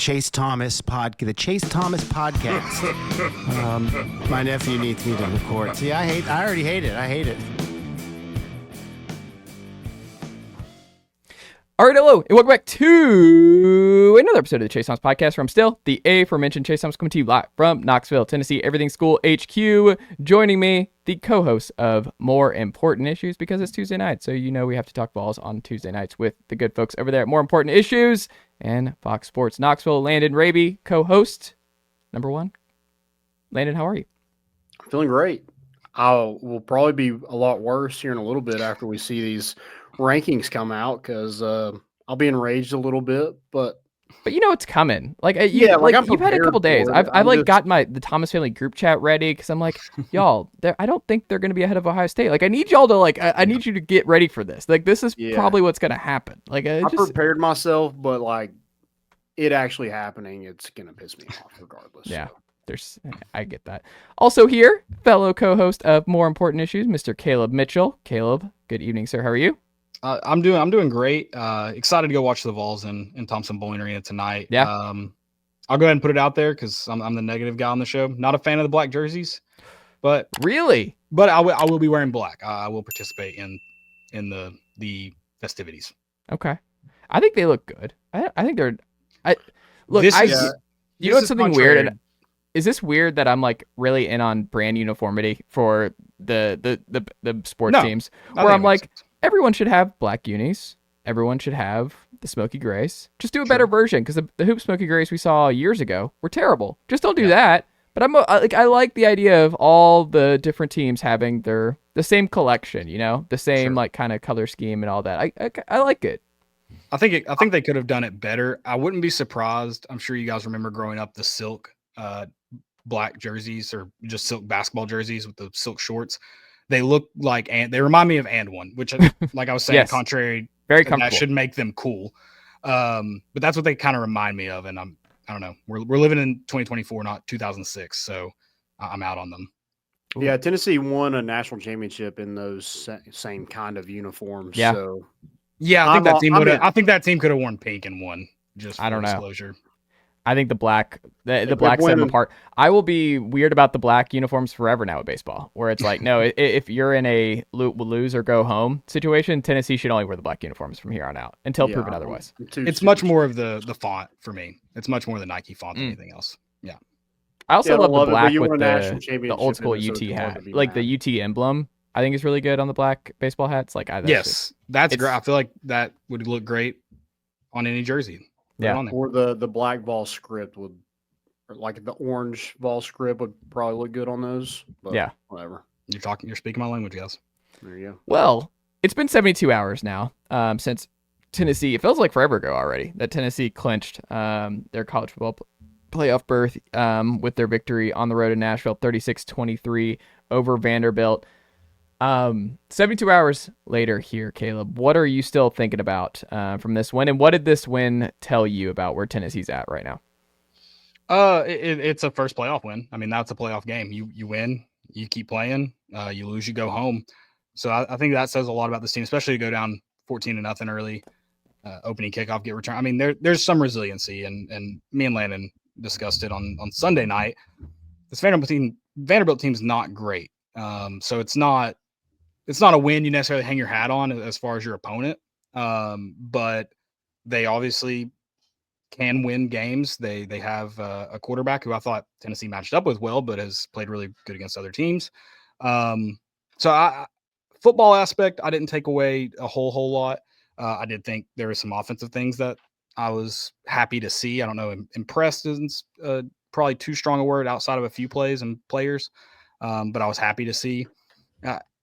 Chase Thomas podcast. My nephew needs me to record. See, I already hate it. I hate it. All right, hello, and welcome back to another episode of the Chase Thomas podcast from still the aforementioned Chase Thomas, coming to you live from Knoxville, Tennessee, Everything School HQ. Joining me, the co-host of More Important Issues, because it's Tuesday night, so you know we have to talk balls on Tuesday nights with the good folks over there at More Important Issues and Fox Sports Knoxville. Landon Raby, co-host number one. Landon, how are you? I'm feeling great. Will probably be a lot worse here in a little bit after we see these rankings come out, because I'll be enraged a little bit, but you know it's coming. I'm you've had a couple days. I've got the Thomas family group chat ready, because I'm like, y'all, I don't think they're going to be ahead of Ohio State. Like, I need y'all to I need you to get ready for this. Like, this is probably what's going to happen. Like, I prepared myself, but like it actually happening, it's going to piss me off regardless. Yeah. I get that. Also here, fellow co-host of More Important Issues, Mr. Caleb Mitchell. Caleb, good evening, sir. How are you? I'm doing great. Excited to go watch the Vols in Thompson Bowling Arena tonight. Yeah. I'll go ahead and put it out there because I'm the negative guy on the show. Not a fan of the black jerseys, but really, I will be wearing black. I will participate in the festivities. Okay, I think they look good. I think they're. You know, it's something weird. And is this weird that I'm like really in on brand uniformity for the sports teams? Where I'm like, everyone should have black unis. Everyone should have the smoky grays. Just do a better version, because the hoop smoky grays we saw years ago were terrible. Just don't do that. But I like the idea of all the different teams having the same collection. You know, the same like kind of color scheme and all that. I like it. I think they could have done it better. I wouldn't be surprised. I'm sure you guys remember growing up the silk black jerseys, or just silk basketball jerseys with the silk shorts. They look like, and they remind me of and one, which, like I was saying, yes. Contrary, very comfortable. That should make them cool. But that's what they kind of remind me of, and I don't know. We're living in 2024, not 2006, so I'm out on them. Ooh. Yeah, Tennessee won a national championship in those same kind of uniforms. Yeah. So yeah, I think that team could have worn pink and won. Just for disclosure. I think the black set them apart. I will be weird about the black uniforms forever now with baseball, where it's like, no, if you're in a lose or go home situation, Tennessee should only wear the black uniforms from here on out until proven otherwise. It's much more of the font for me. It's much more the Nike font than anything else. Yeah. I also love the black with the old school UT hat, like the UT emblem. I think is really good on the black baseball hats. Like, that's great. I feel like that would look great on any jersey. Yeah, or the black Vol script would, or like the orange Vol script would probably look good on those. But yeah, whatever. You're speaking my language, guys. There you go. Well, it's been 72 hours now since Tennessee. It feels like forever ago already that Tennessee clinched their college football playoff berth with their victory on the road in Nashville, 36-23 over Vanderbilt. 72 hours later here, Caleb, what are you still thinking about from this win, and what did this win tell you about where Tennessee's at right now? It's a first playoff win. I mean, that's a playoff game. You win, you keep playing, you lose, you go home. So I think that says a lot about this team, especially to go down 14-0 early, opening kickoff, get returned. I mean, there's some resiliency, and me and Landon discussed it on Sunday night. This Vanderbilt team's not great. So it's not a win you necessarily hang your hat on as far as your opponent, but they obviously can win games. They have a quarterback who I thought Tennessee matched up with well, but has played really good against other teams. Football aspect, I didn't take away a whole lot. I did think there were some offensive things that I was happy to see. I don't know, impressed isn't probably too strong a word outside of a few plays and players, but I was happy to see.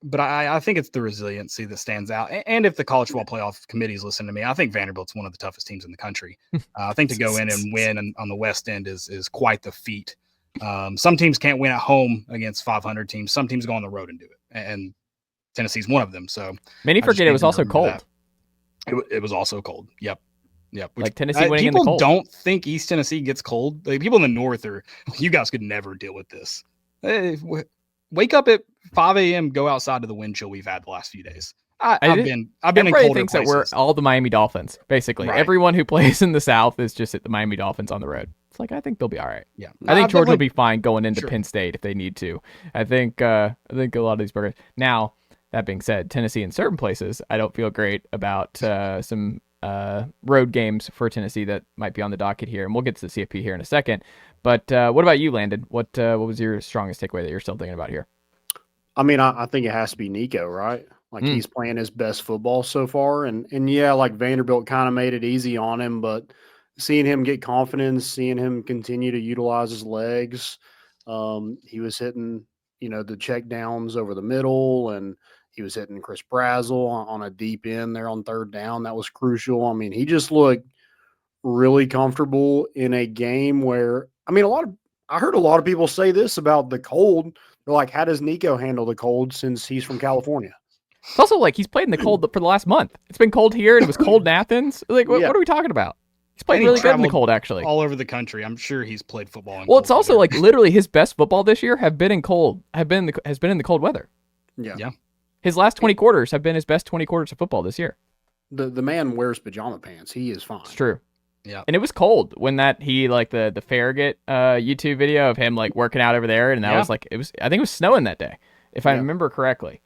But I think it's the resiliency that stands out. And if the college football playoff committees listen to me, I think Vanderbilt's one of the toughest teams in the country. I think to go in and win on the West End is quite the feat. Some teams can't win at home against 500 teams. Some teams go on the road and do it. And Tennessee's one of them. So many forget it was also cold. It was also cold. Yep. Like Tennessee winning in the cold. People don't think East Tennessee gets cold. Like, people in the North you guys could never deal with this. Wake up at 5 a.m., go outside to the wind chill we've had the last few days. I've been in everybody colder thinks places. that we're all the Miami Dolphins. Basically, everyone who plays in the South is just at the Miami Dolphins on the road. It's like I think they'll be all right. Yeah, I think Georgia will be fine going into Penn State if they need to. I think a lot of these programs. Now that being said, Tennessee in certain places, I don't feel great about some road games for Tennessee that might be on the docket here, and we'll get to the CFP here in a second. But what about you, Landon? What was your strongest takeaway that you're still thinking about here? I mean, I think it has to be Nico, right? Like he's playing his best football so far, and yeah, like Vanderbilt kind of made it easy on him, but seeing him get confidence, seeing him continue to utilize his legs, he was hitting, the check downs over the middle, and he was hitting Chris Brazzell on a deep end there on third down. That was crucial. I mean, he just looked really comfortable in a game where, I mean, I heard a lot of people say this about the cold. They're like, how does Nico handle the cold since he's from California? It's also like he's played in the cold for the last month. It's been cold here, and it was cold in Athens. Like, what are we talking about? He's played really good in the cold, actually. All over the country. I'm sure he's played football. Well, it's also like literally his best football this year has been in the cold weather. Yeah. His last 20 quarters have been his best 20 quarters of football this year. The man wears pajama pants. He is fine. It's true. Yeah. And it was cold when the Farragut YouTube video of him like working out over there, and that was like I think it was snowing that day, if I remember correctly.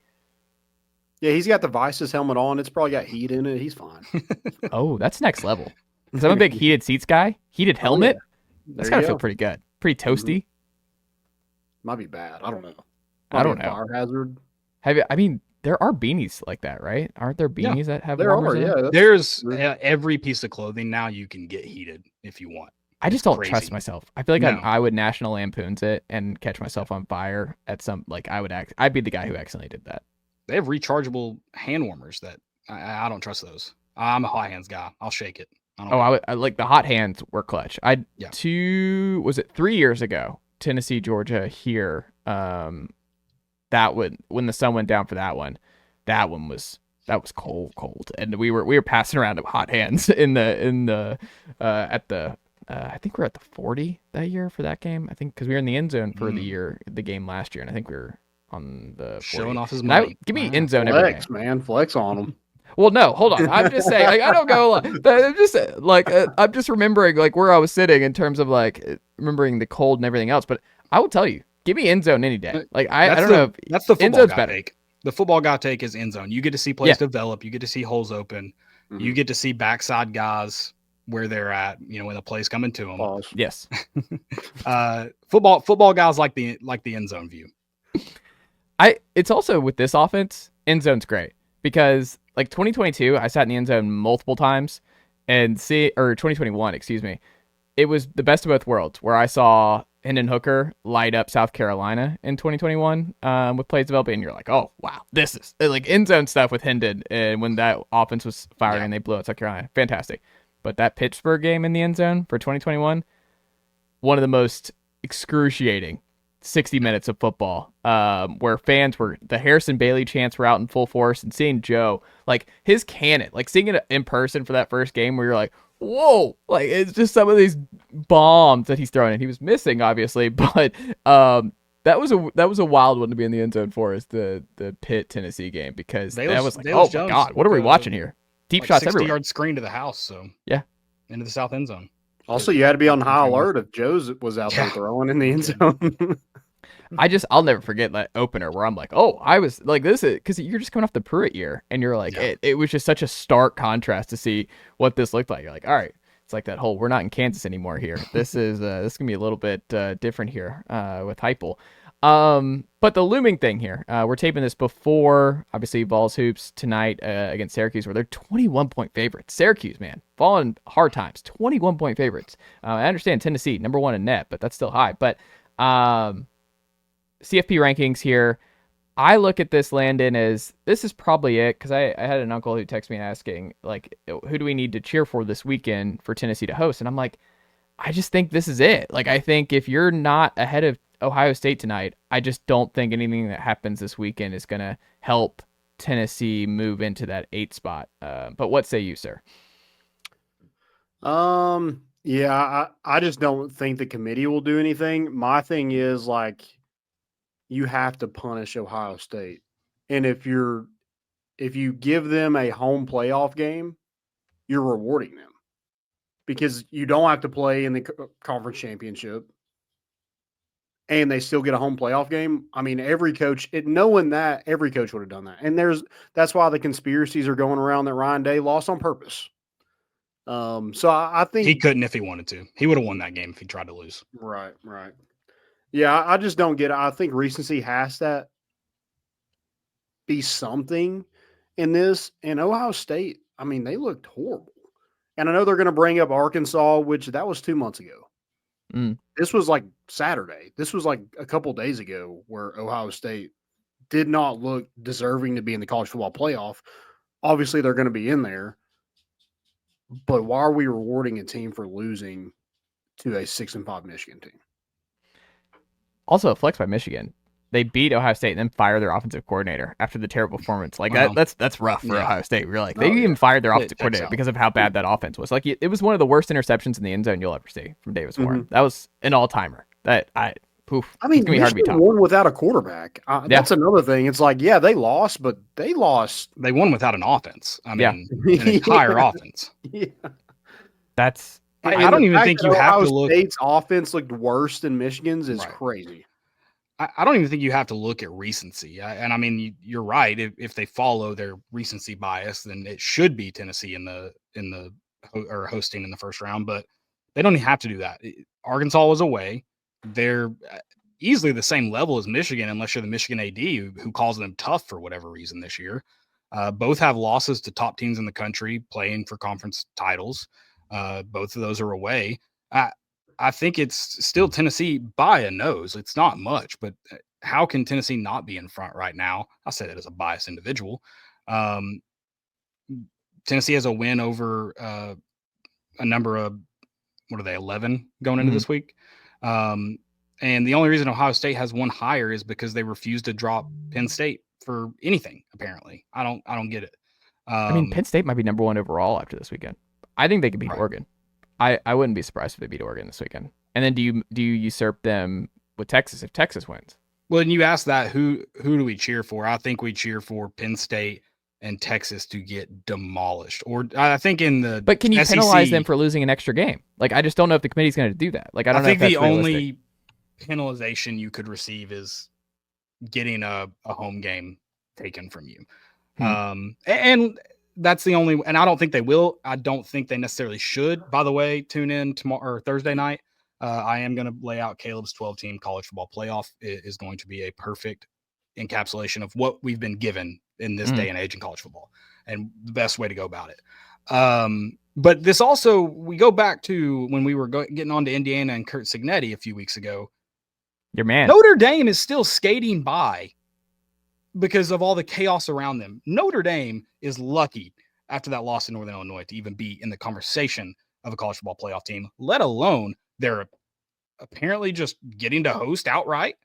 Yeah, he's got the Vices helmet on. It's probably got heat in it. He's fine. Oh, that's next level. Because I'm a big heated seats guy. Heated helmet. That's gotta feel pretty good. Pretty toasty. Might be bad. I don't know. I don't know. Fire hazard. I mean, there are beanies like that, right? Aren't there beanies that have warmers in them? There's every piece of clothing now you can get heated if you want. I just don't trust myself. I feel like I would National Lampoons it and catch myself on fire at some, like I'd be the guy who accidentally did that. They have rechargeable hand warmers that I don't trust those. I'm a hot hands guy. I'll shake it. I like the hot hands were clutch. Was it 3 years ago, Tennessee, Georgia here, that one, when the sun went down for that one was cold. And we were passing around hot hands at the I think we're at the 40 that year for that game. I think because we were in the end zone for the game last year, and I think we were on the 40. Showing off his money. Give me end zone flex, every game. man, flex on them. Well, no, hold on. I'm just saying, like, I don't go. I'm just remembering like where I was sitting in terms of like remembering the cold and everything else. But I will tell you, give me end zone any day. Like I don't know. That's the football guy take. The football guy take is end zone. You get to see plays develop. You get to see holes open. Mm-hmm. You get to see backside guys where they're at. When the play's coming to them. Pause. Yes. Football guys like the end zone view. It's also with this offense, end zone's great because like 2022, I sat in the end zone multiple times, or 2021, excuse me. It was the best of both worlds where I saw Hendon Hooker light up South Carolina in 2021 with plays developing, and you're like, oh wow, this is like end zone stuff with Hendon, and when that offense was firing and they blew out South Carolina, fantastic. But that Pittsburgh game in the end zone for 2021, one of the most excruciating 60 minutes of football, where the Harrison Bailey chants were out in full force, and seeing Joe, like his cannon, like seeing it in person for that first game where you're like, whoa, like it's just some of these bombs that he's throwing, and he was missing obviously, but that was a wild one to be in the end zone for, is the Pitt Tennessee game, because that was like, oh my God, what are we watching here? Deep shots everywhere. 60-yard screen to the house, so yeah, into the south end zone. Also, you had to be on high alert if Joe's was out there throwing in the end zone. I'll never forget that opener where I'm like, oh, I was like, this is because you're just coming off the Pruitt year, and you're like, it was just such a stark contrast to see what this looked like. You're like, all right, it's like that whole, we're not in Kansas anymore here. This is gonna be a little bit different here with Heupel. But the looming thing here, we're taping this before obviously Vols hoops tonight against Syracuse, where they're 21-point favorites. Syracuse, man, falling hard times, 21-point favorites. I understand Tennessee number 1 in net, but that's still high. But CFP rankings here, I look at this, Landon, as this is probably it, because I had an uncle who texted me asking, like, who do we need to cheer for this weekend for Tennessee to host? And I'm like, I just think this is it. Like, I think if you're not ahead of Ohio State tonight, I just don't think anything that happens this weekend is going to help Tennessee move into that 8 spot. But what say you, sir? Yeah, I just don't think the committee will do anything. My thing is, like, you have to punish Ohio State. And if you're if you give them a home playoff game, you're rewarding them because you don't have to play in the conference championship and they still get a home playoff game. I mean, every coach, knowing that, every coach would have done that. And that's why the conspiracies are going around that Ryan Day lost on purpose. So I think he couldn't if he wanted to. He would have won that game if he tried to lose. Right. Yeah, I just don't get it. I think recency has to be something in this. And Ohio State, I mean, they looked horrible. And I know they're going to bring up Arkansas, which that was 2 months ago. This was like Saturday. This was like a couple days ago where Ohio State did not look deserving to be in the college football playoff. Obviously, they're going to be in there. But why are we rewarding a team for losing to a 6-5 Michigan team? Also, a flex by Michigan. They beat Ohio State and then fire their offensive coordinator after the terrible performance. Like that's rough for Ohio State. We're like, they even fired their offensive coordinator because of how bad that offense was. Like it was one of the worst interceptions in the end zone you'll ever see from Davis Warren. That was an all timer. I mean, Michigan won without a quarterback. That's another thing. It's like, yeah, they lost, but they lost. They won without an offense. I mean, an entire offense. Yeah. That's. I don't even think you have to look. State's offense looked worse than Michigan's is crazy. I don't even think you have to look at recency. And I mean, you're right. If they follow their recency bias, then it should be Tennessee or hosting in the first round. But they don't have to do that. Arkansas was away. They're easily the same level as Michigan, unless you're the Michigan AD who calls them tough for whatever reason this year. Both have losses to top teams in the country playing for conference titles. Both of those are away. I think it's still Tennessee by a nose. It's not much, but how can Tennessee not be in front right now? I say that as a biased individual. Tennessee has a win over a number of, 11 going into this week. And the only reason Ohio State has one higher is because they refused to drop Penn State for anything, apparently. I don't get it. I mean, Penn State might be number one overall after this weekend. I think they could beat Oregon. I wouldn't be surprised if they beat Oregon this weekend. And then do you usurp them with Texas if Texas wins? Well, and you asked that, who do we cheer for? I think we cheer for Penn State and Texas to get demolished. Or I think But can you SEC, penalize them for losing an extra game? Like, I just don't know if the committee's going to do that. Like, I don't know if that's the realistic. only penalization you could receive is getting a home game taken from you. And that's the only, and I don't think they will. I don't think they necessarily should. By the way, tune in tomorrow or Thursday night. I am going to lay out Caleb's 12-team college football playoff. It is going to be a perfect encapsulation of what we've been given in this day and age in college football and the best way to go about it. But this also, we go back to when we were getting on to Indiana and Kurt Signetti a few weeks ago. Your man. Notre Dame is still skating by because of all the chaos around them. Notre Dame is lucky after that loss in Northern Illinois to even be in the conversation of a college football playoff team, let alone they're apparently just getting to host outright.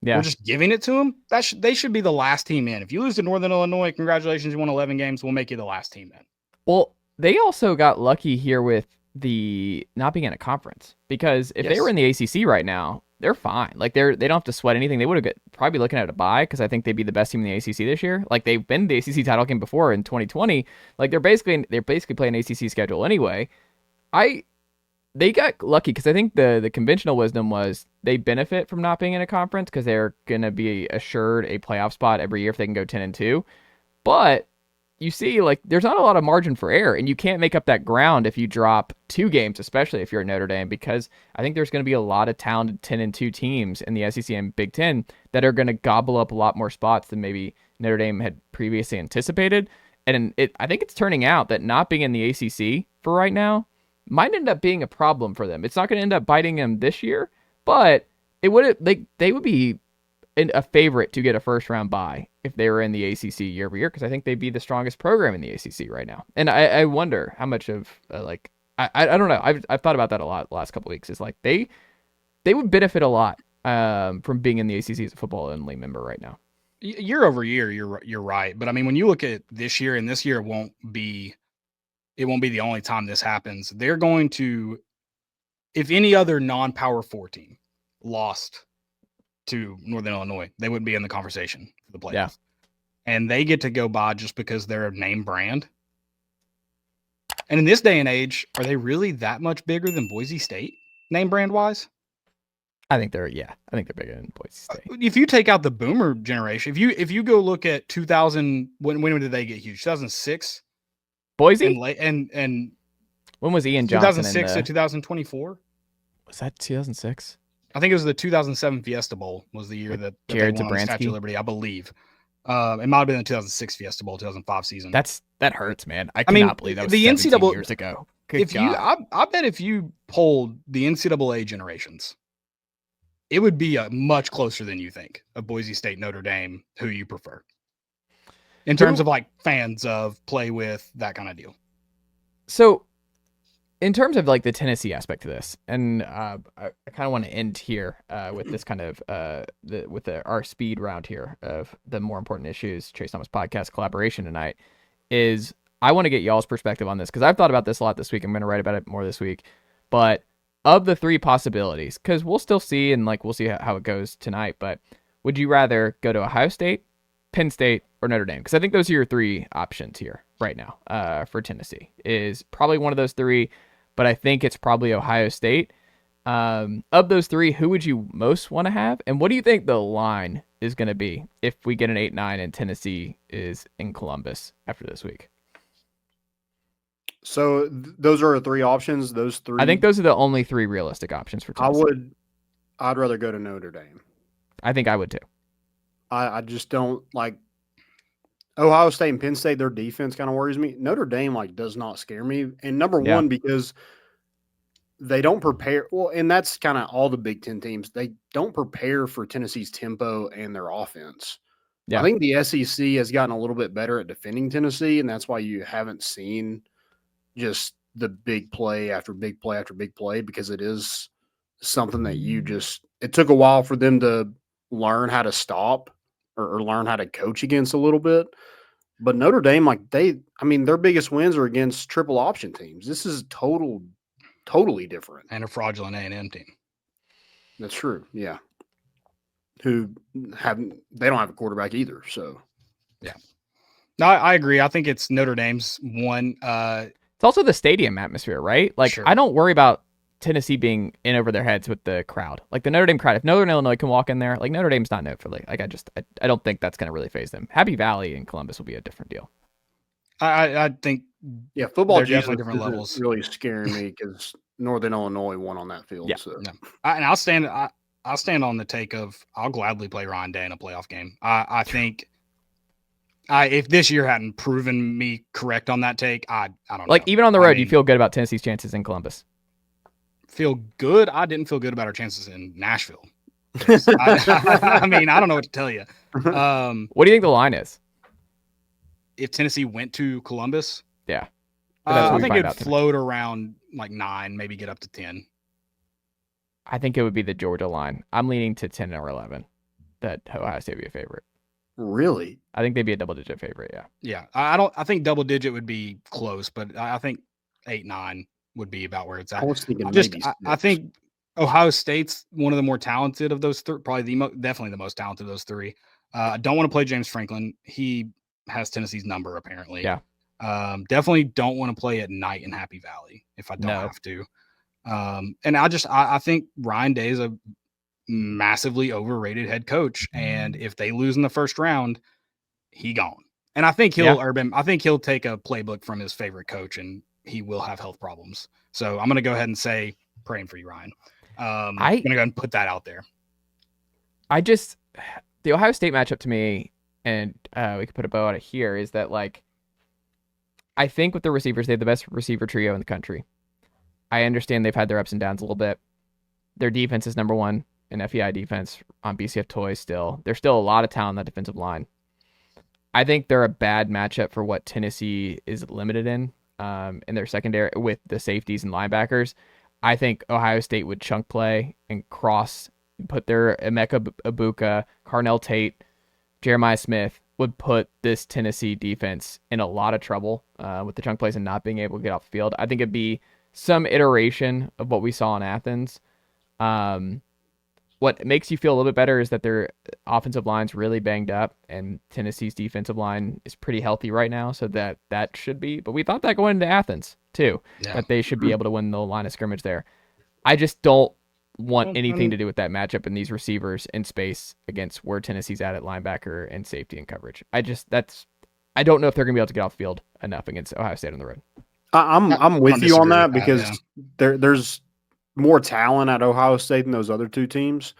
Yeah. We're just giving it to them. They should be the last team in. If you lose to Northern Illinois, congratulations, you won 11 games. We'll make you the last team in. Well, they also got lucky here with the not being in a conference, because if they were in the ACC right now, they're fine. Like they don't have to sweat anything. They would have probably looking at a bye, because I think they'd be the best team in the ACC this year. Like they've been the ACC title game before in 2020. Like they're basically playing ACC schedule anyway. They got lucky because I think the conventional wisdom was they benefit from not being in a conference because they're gonna be assured a playoff spot every year if they can go 10-2. But you see, like, there's not a lot of margin for error, and you can't make up that ground if you drop 2 games, especially if you're at Notre Dame, because I think there's going to be a lot of talented 10-2 teams in the SEC and Big Ten that are going to gobble up a lot more spots than maybe Notre Dame had previously anticipated. And I think it's turning out that not being in the ACC for right now might end up being a problem for them. It's not going to end up biting them this year, but they would be a favorite to get a first round bye if they were in the ACC year over year, because I think they'd be the strongest program in the ACC right now. And I wonder how much of I don't know. I've thought about that a lot the last couple of weeks. Is like they would benefit a lot from being in the ACC as a football only member right now. Year over year, you're right. But I mean, when you look at this year, and this year won't be the only time this happens. They're going to, if any other non-Power 4 team lost to Northern Illinois, they wouldn't be in the conversation for the playoffs. and they get to go by just because they're a name brand. And in this day and age, are they really that much bigger than Boise State, name brand wise? I think they're bigger than Boise State. If you take out the boomer generation, if you go look at 2000, when did they get huge? 2006? Boise? And when was Ian Johnson 2006 to 2024? Was that 2006? I think it was the 2007 Fiesta Bowl was the year that they won the Statue of Liberty, I believe. It might have been the 2006 Fiesta Bowl, 2005 season. That hurts, man. I cannot believe that was the 17 years ago. Good God. I bet if you polled the NCAA generations, it would be much closer than you think of Boise State, Notre Dame, who you prefer in terms of like fans of, play with, that kind of deal. So in terms of like the Tennessee aspect of this, and I kind of want to end here with this kind of our speed round here of the more important issues, Chase Thomas podcast collaboration tonight, is I want to get y'all's perspective on this because I've thought about this a lot this week. I'm going to write about it more this week. But of the three possibilities, because we'll still see and like we'll see how it goes tonight, but would you rather go to Ohio State, Penn State, or Notre Dame? Because I think those are your three options here right now for Tennessee. Is probably one of those three, but I think it's probably Ohio State. Of those three, who would you most want to have? And what do you think the line is going to be if we get an 8-9 and Tennessee is in Columbus after this week? So those are three options. Those three. I think those are the only three realistic options for Tennessee. I'd rather go to Notre Dame. I think I would too. I just don't like Ohio State and Penn State. Their defense kind of worries me. Notre Dame does not scare me. And number one, because they don't prepare. Well, and that's kind of all the Big Ten teams. They don't prepare for Tennessee's tempo and their offense. Yeah. I think the SEC has gotten a little bit better at defending Tennessee, and that's why you haven't seen just the big play after big play after big play, because it is something that it took a while for them to learn how to stop or learn how to coach against a little bit. But Notre Dame, their biggest wins are against triple option teams. This is totally different. And a fraudulent A&M team. That's true. Yeah. They don't have a quarterback either. So yeah. No, I agree. I think it's Notre Dame's one. It's also the stadium atmosphere, right? Sure. I don't worry about Tennessee being in over their heads with the crowd. Like the Notre Dame crowd, if Northern Illinois can walk in there, Notre Dame's not known for I don't think that's going to really phase them. Happy Valley in Columbus will be a different deal. I think football Jesus definitely different levels. Really scaring me because Northern Illinois won on that field. Yeah. So. Yeah. I'll stand on the take of I'll gladly play Ryan Day in a playoff game. I think if this year hadn't proven me correct on that take, I don't know. Even on the road, you feel good about Tennessee's chances in Columbus? Feel good? I didn't feel good about our chances in Nashville. I don't know what to tell you. What do you think the line is? If Tennessee went to Columbus? Yeah. I think it'd float around 9, maybe get up to 10. I think it would be the Georgia line. I'm leaning to 10 or 11 that Ohio State would be a favorite. Really? I think they'd be a double-digit favorite, yeah. Yeah. I think double-digit would be close, but I think 8-9 would be about where it's at. I think Ohio State's one of the more talented of those three, probably definitely the most talented of those three. I don't want to play James Franklin. He has Tennessee's number, apparently. Yeah. Definitely don't want to play at night in Happy Valley if I don't have to. And I think Ryan Day is a massively overrated head coach, and if they lose in the first round, he gone. And I think he'll take a playbook from his favorite coach, and he will have health problems. So I'm going to go ahead and say praying for you, Ryan. I'm going to go ahead and put that out there. The Ohio State matchup to me, and we could put a bow on it here, is that I think with the receivers, they have the best receiver trio in the country. I understand they've had their ups and downs a little bit. Their defense is number one in FEI defense on BCF Toys still. There's still a lot of talent on that defensive line. I think they're a bad matchup for what Tennessee is limited in their secondary with the safeties and linebackers. I think Ohio State would chunk play and put their Emeka Ibuka, Carnell Tate, Jeremiah Smith, would put this Tennessee defense in a lot of trouble with the chunk plays and not being able to get off the field. I think it'd be some iteration of what we saw in Athens. what makes you feel a little bit better is that their offensive line's really banged up, and Tennessee's defensive line is pretty healthy right now, so that should be. But we thought that going into Athens too, that they should be able to win the line of scrimmage there. I just don't want anything to do with that matchup and these receivers in space against where Tennessee's at linebacker and safety and coverage. I don't know if they're going to be able to get off the field enough against Ohio State on the road. I'm with you on that because there's more talent at Ohio State than those other two teams.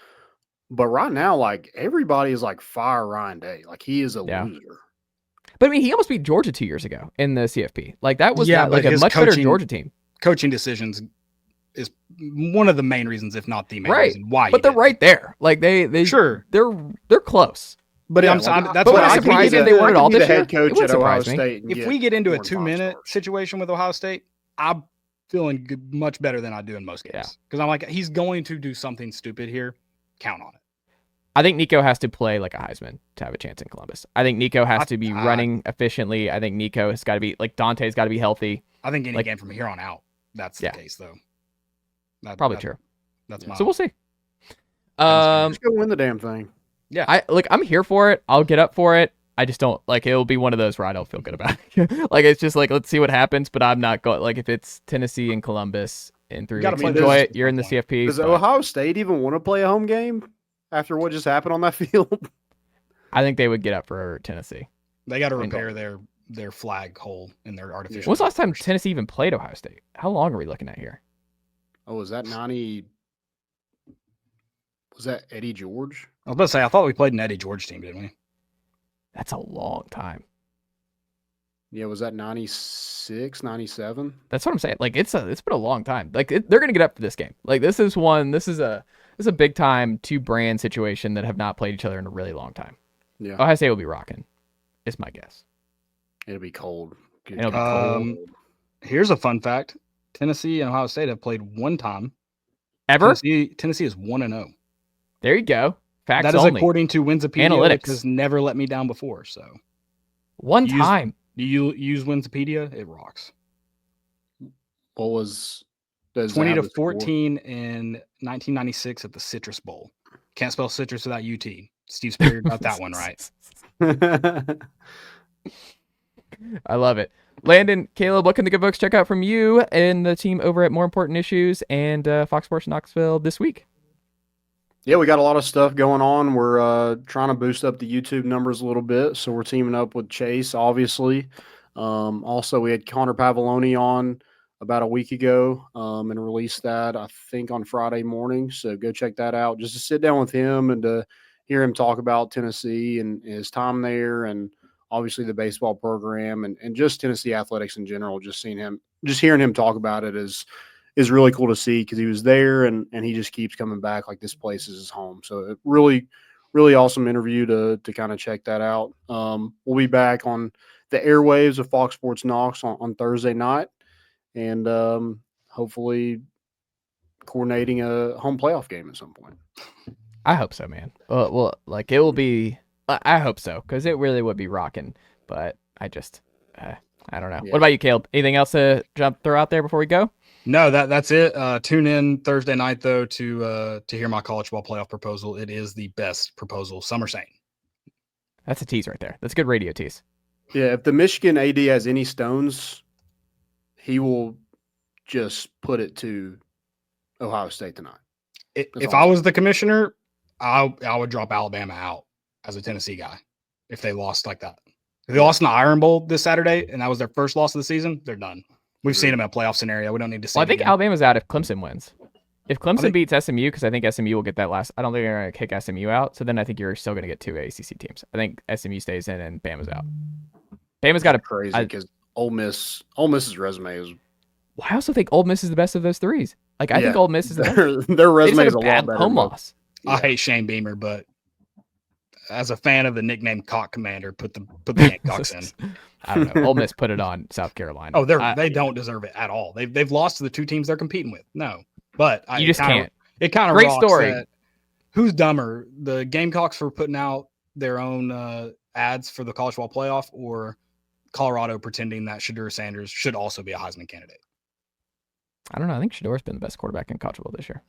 But right now, like, everybody is like fire Ryan Day. Like, he is a loser. But I mean, he almost beat Georgia 2 years ago in the CFP. Like, that was not, like a much better Georgia team. Coaching decisions is one of the main reasons, if not the main reason why. But they're right there. Like they're close. But yeah, that's what I'm surprised they weren't all this year. Head coach at Ohio State. If we get into a 2-minute situation with Ohio State, I'm feeling much better than I do in most games. Because I'm like, he's going to do something stupid here. Count on it. I think Nico has to play like a Heisman to have a chance in Columbus. I think Nico has to be running efficiently. I think Nico has got to be, like, Dante's got to be healthy. I think any game from here on out, that's the case, though. Probably true. That's my. So we'll see. Just go win the damn thing. Yeah, I'm here for it. I'll get up for it. I just don't like. It'll be one of those where I don't feel good about it. Like, it's just like, let's see what happens. But I'm not going. Like, if it's Tennessee and Columbus in 3 weeks, enjoy it. You're in the CFP. Does Ohio State even want to play a home game after what just happened on that field? I think they would get up for Tennessee. They got to repair their flag hole in their artificial. When's the last time Tennessee even played Ohio State? How long are we looking at here? Oh, was that 90? Was that Eddie George? I was about to say, I thought we played an Eddie George team, didn't we? That's a long time. Yeah, was that 96, 97? That's what I'm saying. Like, it's been a long time. Like, they're gonna get up for this game. Like, this is a big time two brand situation that have not played each other in a really long time. Yeah, Ohio State will be rocking. Is my guess. It'll be cold. It'll be cold. Here's a fun fact: Tennessee and Ohio State have played one time Ever? Tennessee is 1-0. There you go. Facts that is only. According to Winsipedia. Analytics has never let me down before. So one time. Do you use Winsipedia? It rocks. What was 20-14 in 1996 at the Citrus Bowl? Can't spell citrus without UT. Steve Spurrier got that one right. I love it. Landon, Caleb, what can the good folks check out from you and the team over at More Important Issues and Fox Sports Knoxville this week? Yeah, we got a lot of stuff going on. We're trying to boost up the YouTube numbers a little bit, so we're teaming up with Chase, obviously. Also, we had Connor Pavoloni on about a week ago and released that, I think, on Friday morning. So go check that out. Just to sit down with him and to hear him talk about Tennessee and his time there, and obviously the baseball program and just Tennessee athletics in general. Just hearing him talk about it is really cool to see, because he was there and he just keeps coming back like this place is his home. So it really, really awesome interview to kind of check that out. We'll be back on the airwaves of Fox Sports Knox on Thursday night, and hopefully coordinating a home playoff game at some point. I hope so, man. Well, like, it will be. I hope so, because it really would be rocking. But I just, I don't know. Yeah. What about you, Caleb? Anything else to throw out there before we go? No, that's it. Tune in Thursday night though to hear my college ball playoff proposal. It is the best proposal. Some are saying. That's a tease right there. That's a good radio tease. Yeah, if the Michigan AD has any stones, he will just put it to Ohio State tonight. If I was the commissioner, I would drop Alabama out as a Tennessee guy if they lost like that. If they lost in the Iron Bowl this Saturday and that was their first loss of the season, they're done. We've seen them in a playoff scenario. We don't need to see. Well, I think Alabama's out if Clemson wins. If Clemson beats SMU, because I think SMU will get that last. I don't think they're going to kick SMU out. So then I think you're still going to get two ACC teams. I think SMU stays in and Bama's out. Bama's got crazy because Ole Miss's resume is. Well, I also think Ole Miss is the best of those threes. Like, I think Ole Miss is their resume is a lot better. Home loss. I hate Shane Beamer, but as a fan of the nickname Cock Commander, put the Gamecocks in. I don't know. Ole Miss put it on South Carolina. Oh, they don't deserve it at all. They've lost to the two teams they're competing with. No, but you just can't. It kind of great story. Who's dumber, the Gamecocks for putting out their own ads for the college ball playoff, or Colorado pretending that Shedeur Sanders should also be a Heisman candidate? I don't know. I think Shedor's been the best quarterback in college football this year.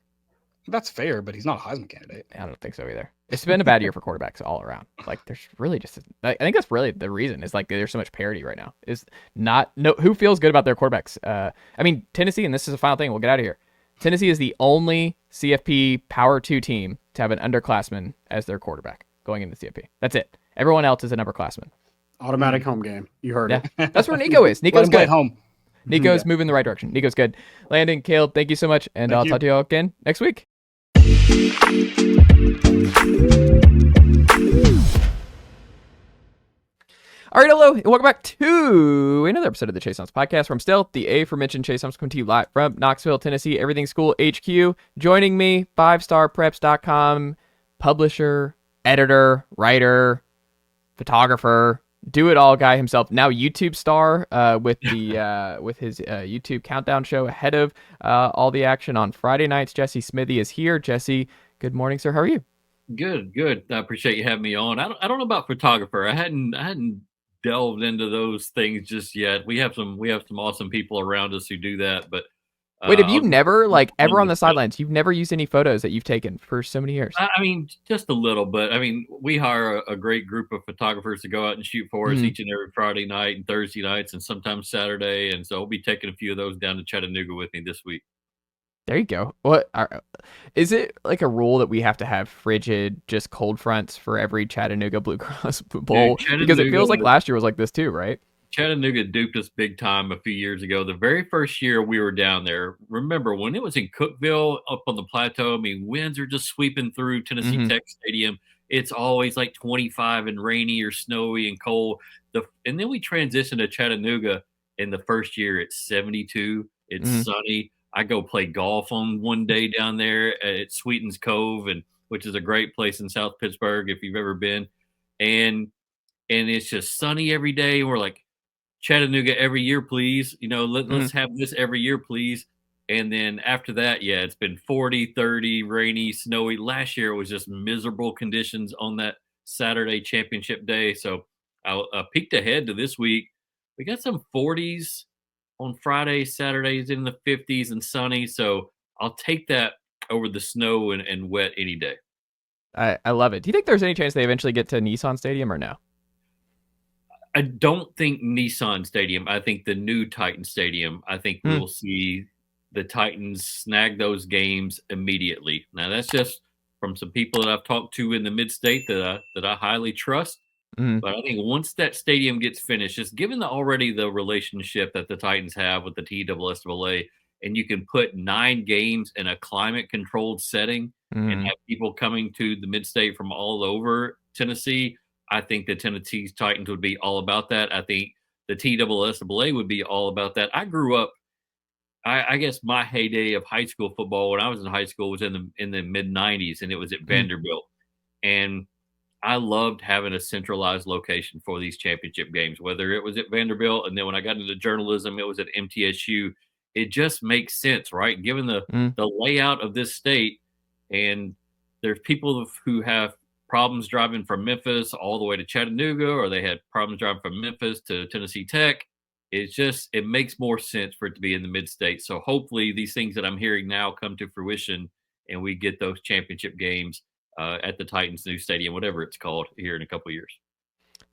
That's fair, but he's not a Heisman candidate. I don't think so either. It's been a bad year for quarterbacks all around. Like, there's really just, I think that's really the reason is like there's so much parity right now. Is not who feels good about their quarterbacks. I mean, Tennessee, and this is the final thing. We'll get out of here. Tennessee is the only CFP Power 2 team to have an underclassman as their quarterback going into CFP. That's it. Everyone else is an upperclassman. Automatic home game. You heard it. That's where Nico is. Nico's good. Home. Nico's moving in the right direction. Nico's good. Landon, Caleb, thank you so much, and I'll talk to you all again next week. All right, hello, and welcome back to another episode of the Chase Thomas Podcast, where I'm still the aforementioned Chase Thomas coming to you live from Knoxville, Tennessee, Everything School HQ. Joining me, 5starpreps.com publisher, editor, writer, photographer, do-it-all guy himself, now YouTube star with the with his YouTube countdown show ahead of all the action on Friday nights. Jesse Smithey is here. Jesse, good morning, sir. How are you? Good. I appreciate you having me on. I don't know about photographer. I hadn't delved into those things just yet. We have some awesome people around us who do that, but wait, have you never ever on the sidelines? You've never used any photos that you've taken for so many years? I mean, just a little, but I mean, we hire a great group of photographers to go out and shoot for us each and every Friday night and Thursday nights and sometimes Saturday, and so I'll be taking a few of those down to Chattanooga with me this week. There you go. Is it like a rule that we have to have frigid, just cold fronts for every Chattanooga BlueCross bowl? Because it feels like last year was like this too, right? Chattanooga duped us big time a few years ago. The very first year we were down there, remember when it was in Cookeville up on the plateau, I mean, winds are just sweeping through Tennessee Tech Stadium. It's always like 25 and rainy or snowy and cold. And then we transitioned to Chattanooga in the first year. It's 72. It's sunny. I go play golf on one day down there at Sweetens Cove, which is a great place in South Pittsburgh if you've ever been. And it's just sunny every day. We're like, Chattanooga every year, please. You know, let's have this every year, please. And then after that, yeah, it's been 40, 30, rainy, snowy. Last year, it was just miserable conditions on that Saturday championship day. So I peeked ahead to this week. We got some 40s on Friday, Saturdays in the 50s and sunny. So I'll take that over the snow and wet any day. I love it. Do you think there's any chance they eventually get to Nissan Stadium or no? I don't think Nissan Stadium. I think the new Titan Stadium. I think we'll see the Titans snag those games immediately. Now, that's just from some people that I've talked to in the mid-state that I highly trust. But I think once that stadium gets finished, just given already the relationship that the Titans have with the TSSAA, and you can put 9 games in a climate-controlled setting and have people coming to the mid-state from all over Tennessee, I think the Tennessee Titans would be all about that. I think the TSSAA would be all about that. I grew up, I guess my heyday of high school football when I was in high school was in the mid-'90s, and it was at Vanderbilt. And I loved having a centralized location for these championship games, whether it was at Vanderbilt, and then when I got into journalism, it was at MTSU. It just makes sense, right? Given the layout of this state, and there's people who have problems driving from Memphis all the way to Chattanooga, or they had problems driving from Memphis to Tennessee Tech. It makes more sense for it to be in the mid-state. So hopefully these things that I'm hearing now come to fruition and we get those championship games at the Titans' new stadium, whatever it's called, here in a couple of years.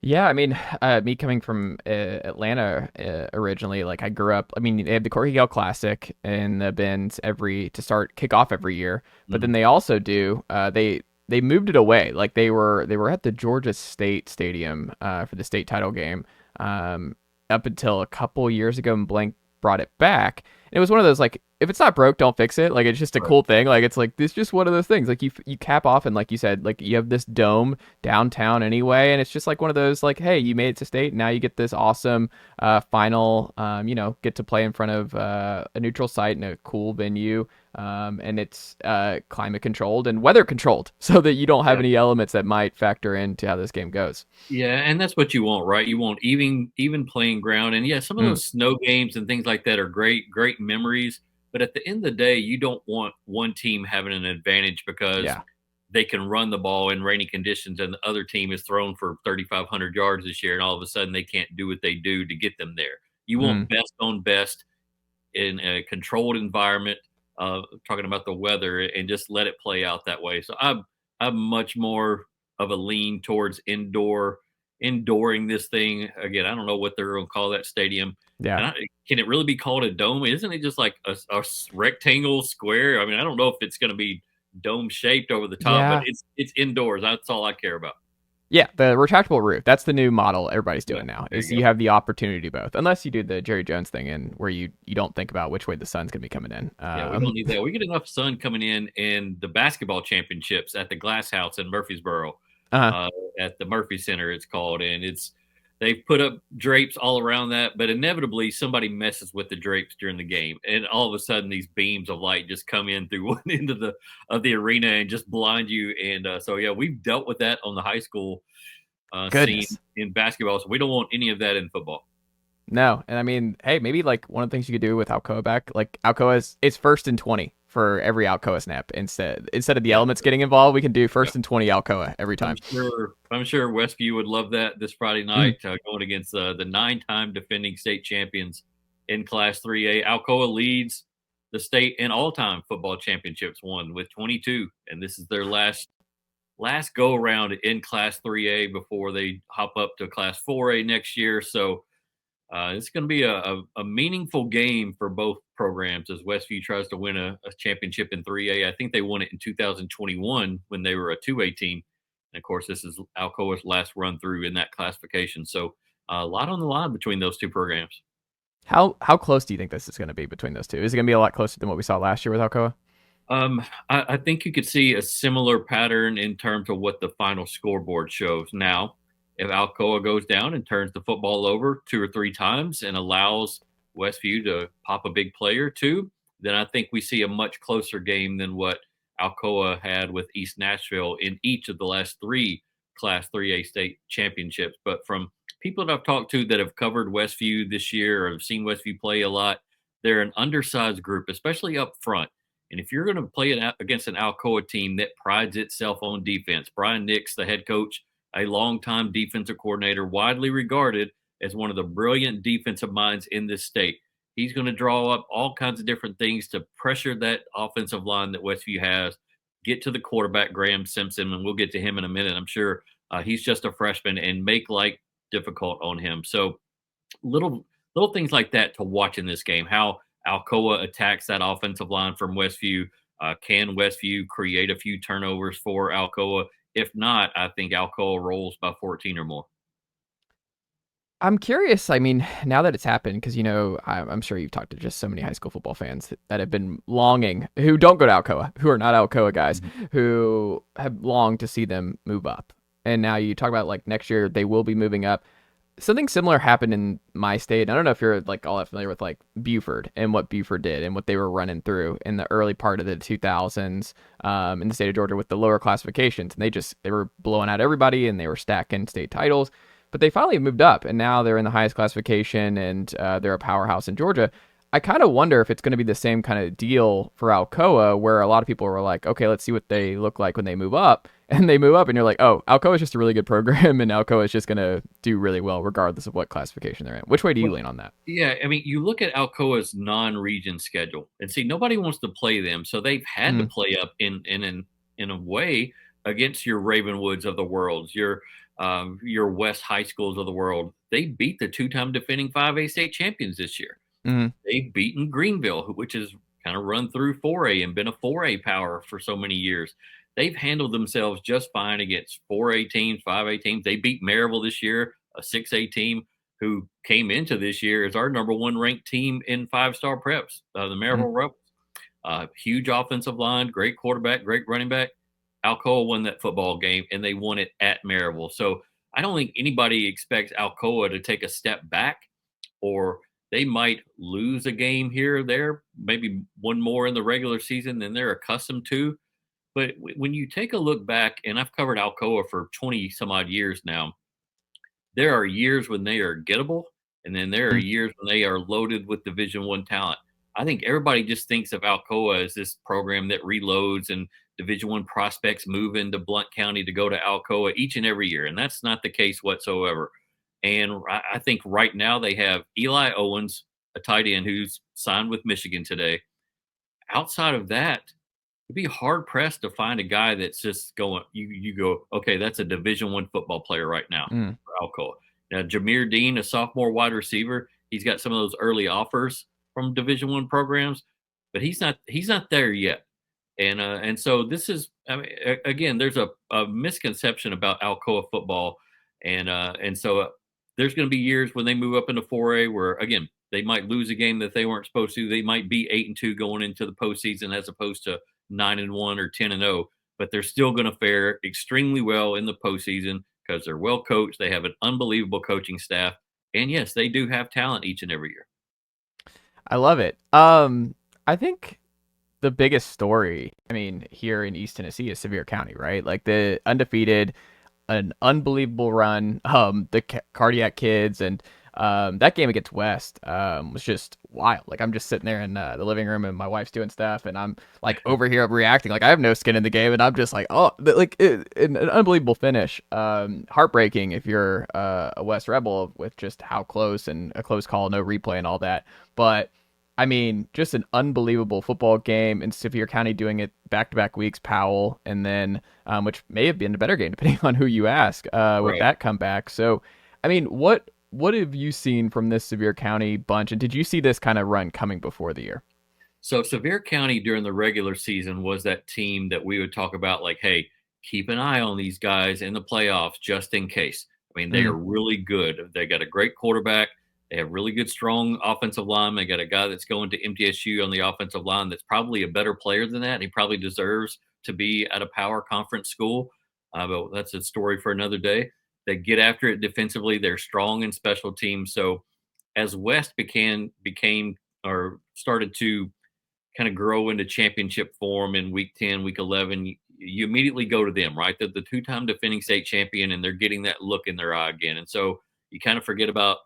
Yeah, I mean, me coming from Atlanta originally, like I grew up. I mean, they have the Corey Gale Classic and the Benz to kick off every year, but then they also do they moved it away. Like they were at the Georgia State Stadium for the state title game up until a couple years ago, and Blank brought it back. And it was one of those, like, if it's not broke, don't fix it. Like, it's just a cool thing. Like, it's just one of those things. Like, you cap off, and like you said, like, you have this dome downtown anyway, and it's just like one of those, like, hey, you made it to state, now you get this awesome final, get to play in front of a neutral site in a cool venue, and it's climate controlled and weather controlled, so that you don't have any elements that might factor into how this game goes. Yeah, and that's what you want, right? You want even playing ground, and some of those snow games and things like that are great memories. But at the end of the day, you don't want one team having an advantage because they can run the ball in rainy conditions and the other team is thrown for 3,500 yards this year, and all of a sudden they can't do what they do to get them there. You want best on best in a controlled environment talking about the weather, and just let it play out that way. So I'm much more of a lean towards enduring this thing. Again, I don't know what they're going to call that stadium. Yeah. Can it really be called a dome? Isn't it just like a rectangle square? I mean, I don't know if it's going to be dome shaped over the top, but it's indoors. That's all I care about. Yeah, the retractable roof. That's the new model everybody's doing now. Is you have the opportunity to both, unless you do the Jerry Jones thing, and where you don't think about which way the sun's going to be coming in. Yeah, we don't need that. We get enough sun coming in the basketball championships at the Glass House in Murfreesboro, at the Murphy Center, it's called, and they've put up drapes all around that, but inevitably somebody messes with the drapes during the game, and all of a sudden these beams of light just come in through one end of the arena and just blind you. And so yeah, we've dealt with that on the high school scene in basketball, so we don't want any of that in football. No, and I mean, hey, maybe like one of the things you could do with Alcoa back, like Alcoa it's 1st and 20 for every Alcoa snap. Instead of the elements getting involved, we can do 1st and 20 Alcoa every time. I'm sure Westview would love that this Friday night, going against the 9-time defending state champions in Class 3A. Alcoa leads the state in all-time football championships won with 22, and this is their last go around in Class 3A before they hop up to Class 4A next year. So it's going to be a meaningful game for both programs as Westview tries to win a championship in 3A. I think they won it in 2021 when they were a 2A team. And, of course, this is Alcoa's last run through in that classification. So a lot on the line between those two programs. How close do you think this is going to be between those two? Is it going to be a lot closer than what we saw last year with Alcoa? I think you could see a similar pattern in terms of what the final scoreboard shows. Now, if Alcoa goes down and turns the football over 2 or 3 times and allows Westview to pop a big play or two, then I think we see a much closer game than what Alcoa had with East Nashville in each of the last 3 Class 3A state championships. But from people that I've talked to that have covered Westview this year or have seen Westview play a lot, they're an undersized group, especially up front. And if you're going to play against an Alcoa team that prides itself on defense, Brian Nix, the head coach, a longtime defensive coordinator, widely regarded as one of the brilliant defensive minds in this state. He's going to draw up all kinds of different things to pressure that offensive line that Westview has, get to the quarterback, Graham Simpson, and we'll get to him in a minute. I'm sure he's just a freshman, and make life difficult on him. So little things like that to watch in this game, how Alcoa attacks that offensive line from Westview. Can Westview create a few turnovers for Alcoa? If not, I think Alcoa rolls by 14 or more. I'm curious. I mean, now that it's happened, because, I'm sure you've talked to just so many high school football fans that have been longing, who don't go to Alcoa, who are not Alcoa guys, who have longed to see them move up. And now you talk about like next year, they will be moving up. Something similar happened in my state. I don't know if you're like all that familiar with like Buford and what Buford did and what they were running through in the early part of the 2000s in the state of Georgia with the lower classifications. And they were blowing out everybody and they were stacking state titles. But they finally moved up, and now they're in the highest classification, and they're a powerhouse in Georgia. I kind of wonder if it's going to be the same kind of deal for Alcoa, where a lot of people were like, okay, let's see what they look like when they move up. And they move up, and you're like, oh, Alcoa is just a really good program, and Alcoa is just going to do really well regardless of what classification they're in. Which way do you lean on that? Yeah, I mean, you look at Alcoa's non-region schedule, and see, nobody wants to play them, so they've had to play up in a way against your Ravenwoods of the world, your West high schools of the world. They beat the 2-time defending 5A state champions this year. They've beaten Greenville, which has kind of run through 4A and been a 4A power for so many years. They've handled themselves just fine against 4A teams, 5A teams. They beat Maryville this year, a 6A team who came into this year as our number 1 ranked team in 5-star preps, the Maryville Rebels. Huge offensive line, great quarterback, great running back. Alcoa won that football game, and they won it at Maryville. So I don't think anybody expects Alcoa to take a step back, or they might lose a game here or there, maybe one more in the regular season than they're accustomed to. But when you take a look back, and I've covered Alcoa for 20 some odd years now, there are years when they are gettable, and then there are years when they are loaded with Division I talent. I think everybody just thinks of Alcoa as this program that reloads and Division I prospects move into Blount County to go to Alcoa each and every year, and that's not the case whatsoever. And I think right now they have Eli Owens, a tight end who's signed with Michigan today, outside of that, you'd be hard pressed to find a guy that's just going. You go, okay, that's a Division I football player right now for Alcoa. Now, Jameer Dean, a sophomore wide receiver, he's got some of those early offers from Division I programs, but he's not there yet. And so this is, I mean, again, there's a misconception about Alcoa football, and so there's going to be years when they move up into 4A where, again, they might lose a game that they weren't supposed to. They might be 8-2 going into the postseason as opposed to 9-1 or 10-0, but they're still going to fare extremely well in the postseason because they're well coached. They have an unbelievable coaching staff, and yes, they do have talent each and every year. I love it. I think the biggest story, I mean, here in East Tennessee is Sevier County, right? Like the undefeated, an unbelievable run. The Cardiac Kids and that game against West was just wild. Like I'm just sitting there in the living room and my wife's doing stuff and I'm like over here reacting like I have no skin in the game and I'm just like, oh, like an unbelievable finish. Heartbreaking if you're a West Rebel with just how close and a close call, no replay and all that. But I mean, just an unbelievable football game in Sevier County doing it back-to-back weeks, Powell, and then which may have been a better game depending on who you ask with that comeback. So, I mean, what have you seen from this Sevier County bunch, and did you see this kind of run coming before the year? So Sevier County during the regular season was that team that we would talk about like, hey, keep an eye on these guys in the playoffs just in case. I mean, they are really good. They got a great quarterback. They have really good, strong offensive line. They got a guy that's going to MTSU on the offensive line that's probably a better player than that. He probably deserves to be at a power conference school. But that's a story for another day. They get after it defensively. They're strong in special teams. So as West became or started to kind of grow into championship form in week 10, week 11, you immediately go to them, right? They're the two-time defending state champion, and they're getting that look in their eye again. And so you kind of forget about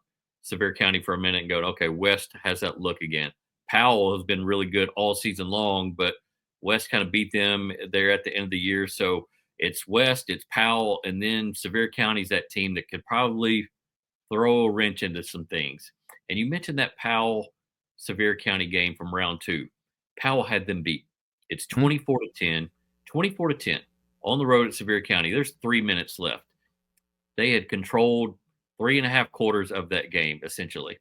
Sevier County for a minute and go, okay, West has that look again. Powell has been really good all season long, but West kind of beat them there at the end of the year. So it's West, it's Powell, and then Sevier County's that team that could probably throw a wrench into some things. And you mentioned that Powell-Sevier County game from round 2. Powell had them beat. It's 24-10 on the road at Sevier County. There's 3 minutes left. They had controlled 3.5 quarters of that game, essentially.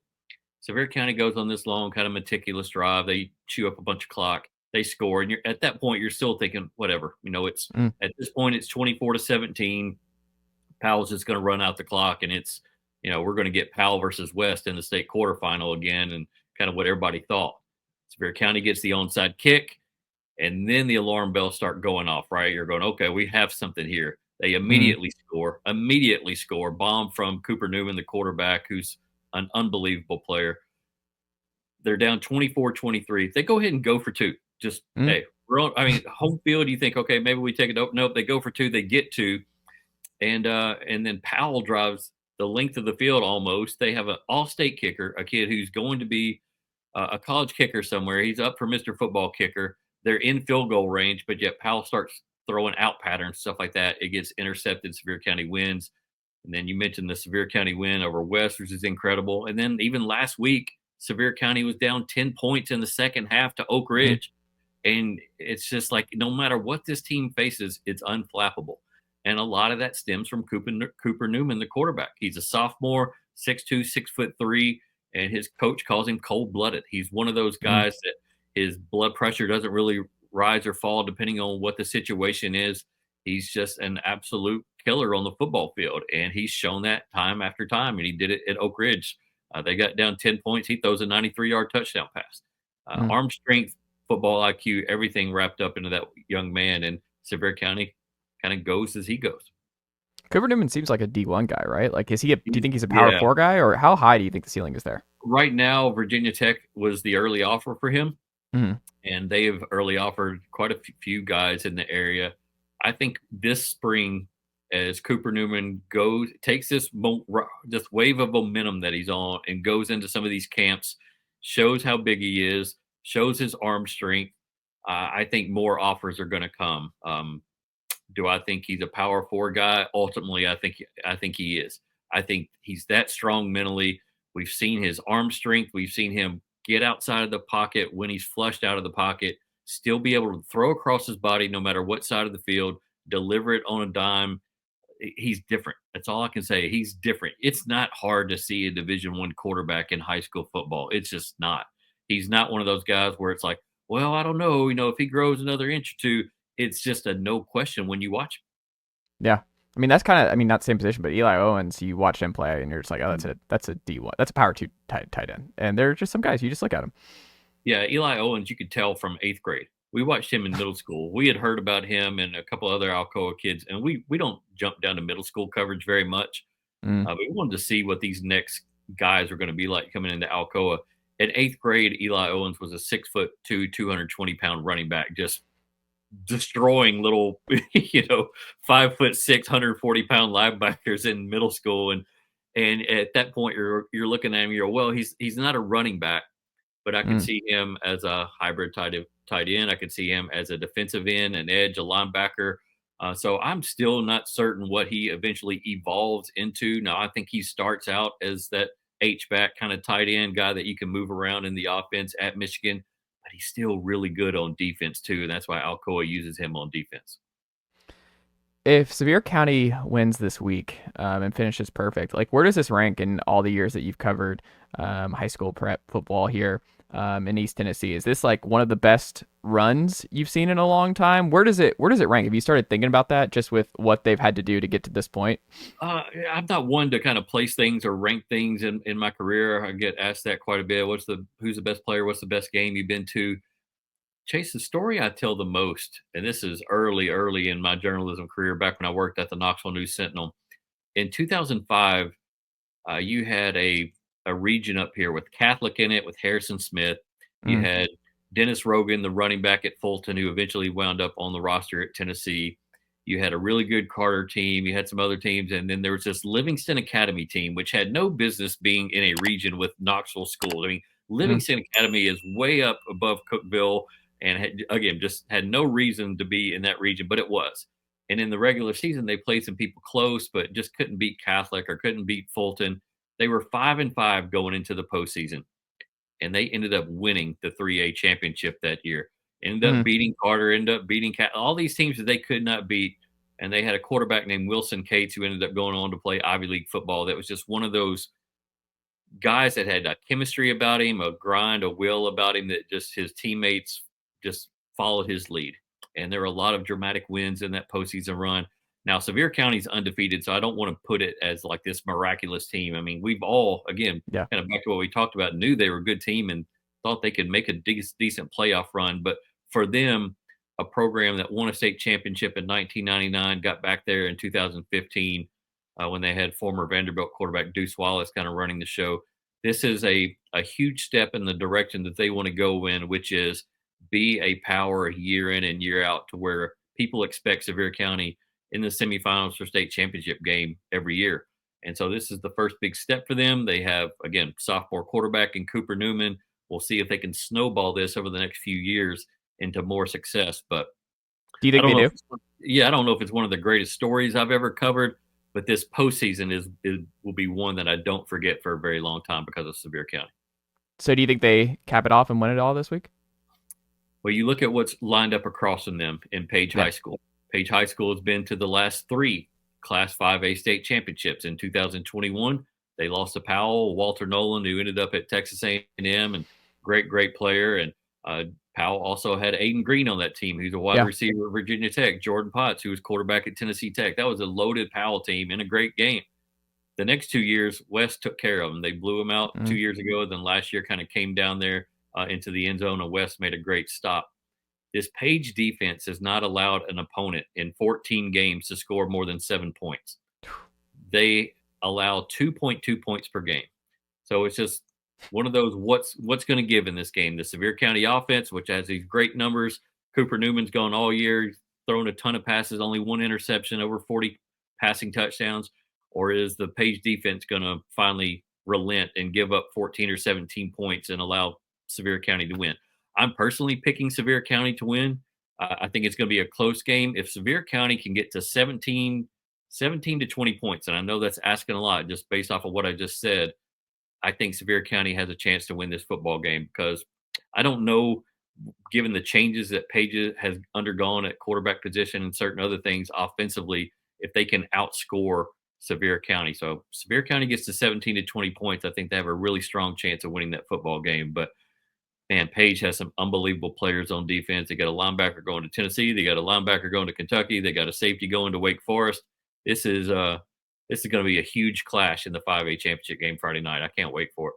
Sevier County goes on this long, kind of meticulous drive. They chew up a bunch of clock. They score, and at that point, you're still thinking, whatever. You know, it's at this point, it's 24-17. Powell's just going to run out the clock, and it's, you know, we're going to get Powell versus West in the state quarterfinal again, and kind of what everybody thought. Sevier County gets the onside kick, and then the alarm bells start going off, right? You're going, okay, we have something here. They immediately score. Bomb from Cooper Newman, the quarterback, who's an unbelievable player. They're down 24-23. They go ahead and go for 2. Just, hey, we're on, I mean, home field, you think, okay, maybe we take it. Nope, they go for 2. They get 2. And then Powell drives the length of the field almost. They have an all-state kicker, a kid who's going to be a college kicker somewhere. He's up for Mr. Football Kicker. They're in field goal range, but yet Powell starts throwing out patterns, stuff like that. It gets intercepted. Sevier County wins. And then you mentioned the Sevier County win over West, which is incredible. And then even last week, Sevier County was down 10 points in the second half to Oak Ridge. And it's just like, no matter what this team faces, it's unflappable. And a lot of that stems from Cooper Newman, the quarterback. He's a sophomore, 6'2", 6'3", and his coach calls him cold-blooded. He's one of those guys that his blood pressure doesn't really rise or fall depending on what the situation is. He's just an absolute killer on the football field, and he's shown that time after time, and he did it at Oak Ridge. They got down 10 points. He throws a 93-yard touchdown pass. Arm strength, football IQ, everything wrapped up into that young man, and Sevier County kind of goes as he goes. Cooper Newman seems like a D1 guy, right? Like, do you think he's a Power 4 guy, or how high do you think the ceiling is there? Right now, Virginia Tech was the early offer for him, and they have early offered quite a few guys in the area. I think this spring, as Cooper Newman takes this wave of momentum that he's on and goes into some of these camps, shows how big he is, shows his arm strength, I think more offers are going to come. Do I think he's a Power 4 guy? Ultimately, I think he is. I think he's that strong mentally. We've seen his arm strength. We've seen him get outside of the pocket when he's flushed out of the pocket. still be able to throw across his body no matter what side of the field, deliver it on a dime. He's different. That's all I can say. He's different. It's not hard to see a Division I quarterback in high school football. It's just not. He's not one of those guys where it's like, well, I don't know, if he grows another inch or two. It's just a no question when you watch him. Yeah. I mean, that's kind of, not the same position, but Eli Owens, you watch him play and you're just like, oh, that's a D1. That's a power 2 tight end. And there are just some guys, you just look at them. Yeah, Eli Owens, you could tell from 8th grade. We watched him in middle school. We had heard about him and a couple other Alcoa kids, and we don't jump down to middle school coverage very much. But we wanted to see what these next guys are going to be like coming into Alcoa. In 8th grade, Eli Owens was a 6'2", 220-pound running back, just destroying little, 5'6", 140-pound linebackers in middle school. And at that point, you're looking at him, you're, well, he's not a running back, but I can see him as a hybrid tight end. I could see him as a defensive end, an edge, a linebacker. So I'm still not certain what he eventually evolves into. Now, I think he starts out as that H-back kind of tight end guy that you can move around in the offense at Michigan, but he's still really good on defense too, and that's why Alcoa uses him on defense. If Sevier County wins this week and finishes perfect, like where does this rank in all the years that you've covered high school prep football here in East Tennessee? Is this like one of the best runs you've seen in a long time? Where does it rank? Have you started thinking about that just with what they've had to do to get to this point? I'm not one to kind of place things or rank things in my career. I get asked that quite a bit. Who's the best player? What's the best game you've been to? Chase, the story I tell the most, and this is early in my journalism career, back when I worked at the Knoxville News Sentinel. In 2005, you had a region up here with Catholic in it, with Harrison Smith. You had Dennis Rogan, the running back at Fulton, who eventually wound up on the roster at Tennessee. You had a really good Carter team. You had some other teams. And then there was this Livingston Academy team, which had no business being in a region with Knoxville schools. I mean, Livingston Academy is way up above Cookeville and, just had no reason to be in that region, but it was. And in the regular season, they played some people close, but just couldn't beat Catholic or couldn't beat Fulton. They were 5-5 going into the postseason, and they ended up winning the 3A championship that year. Ended up beating Carter, ended up beating all these teams that they could not beat. And they had a quarterback named Wilson Cates who ended up going on to play Ivy League football. That was just one of those guys that had a chemistry about him, a grind, a will about him, that just his teammates just followed his lead. And there were a lot of dramatic wins in that postseason run. Now, Sevier County's undefeated, so I don't want to put it as like this miraculous team. I mean, we've all, again, kind of back to what we talked about, knew they were a good team and thought they could make a decent playoff run. But for them, a program that won a state championship in 1999, got back there in 2015 when they had former Vanderbilt quarterback Deuce Wallace kind of running the show. This is a huge step in the direction that they want to go in, which is be a power year in and year out, to where people expect Sevier County in the semifinals for state championship game every year. And so this is the first big step for them. They have, again, sophomore quarterback in Cooper Newman. We'll see if they can snowball this over the next few years into more success. But do you think they do? I don't know if it's one of the greatest stories I've ever covered, but this postseason will be one that I don't forget for a very long time because of Sevier County. So do you think they cap it off and win it all this week? Well, you look at what's lined up across from them in Page High School. Page High School has been to the last 3 Class 5A state championships. In 2021, they lost to Powell, Walter Nolan, who ended up at Texas A&M, and great player. And Powell also had Aiden Green on that team, who's a wide receiver at Virginia Tech. Jordan Potts, who was quarterback at Tennessee Tech. That was a loaded Powell team in a great game. The next 2 years, West took care of them. They blew them out 2 years ago. Then last year kind of came down there into the end zone, and West made a great stop. This Page defense has not allowed an opponent in 14 games to score more than 7 points. They allow 2.2 points per game. So it's just one of those what's going to give in this game. The Sevier County offense, which has these great numbers. Cooper Newman's gone all year, thrown a ton of passes, only 1 interception, over 40 passing touchdowns. Or is the Page defense going to finally relent and give up 14 or 17 points and allow Sevier County to win? I'm personally picking Sevier County to win. I think it's going to be a close game. If Sevier County can get to 17 to 20 points, and I know that's asking a lot just based off of what I just said, I think Sevier County has a chance to win this football game, because I don't know given the changes that Page has undergone at quarterback position and certain other things offensively, if they can outscore Sevier County. So Sevier County gets to 17 to 20 points, I think they have a really strong chance of winning that football game. But man, Page has some unbelievable players on defense. They got a linebacker going to Tennessee. They got a linebacker going to Kentucky. They got a safety going to Wake Forest. This is going to be a huge clash in the 5A championship game Friday night. I can't wait for it.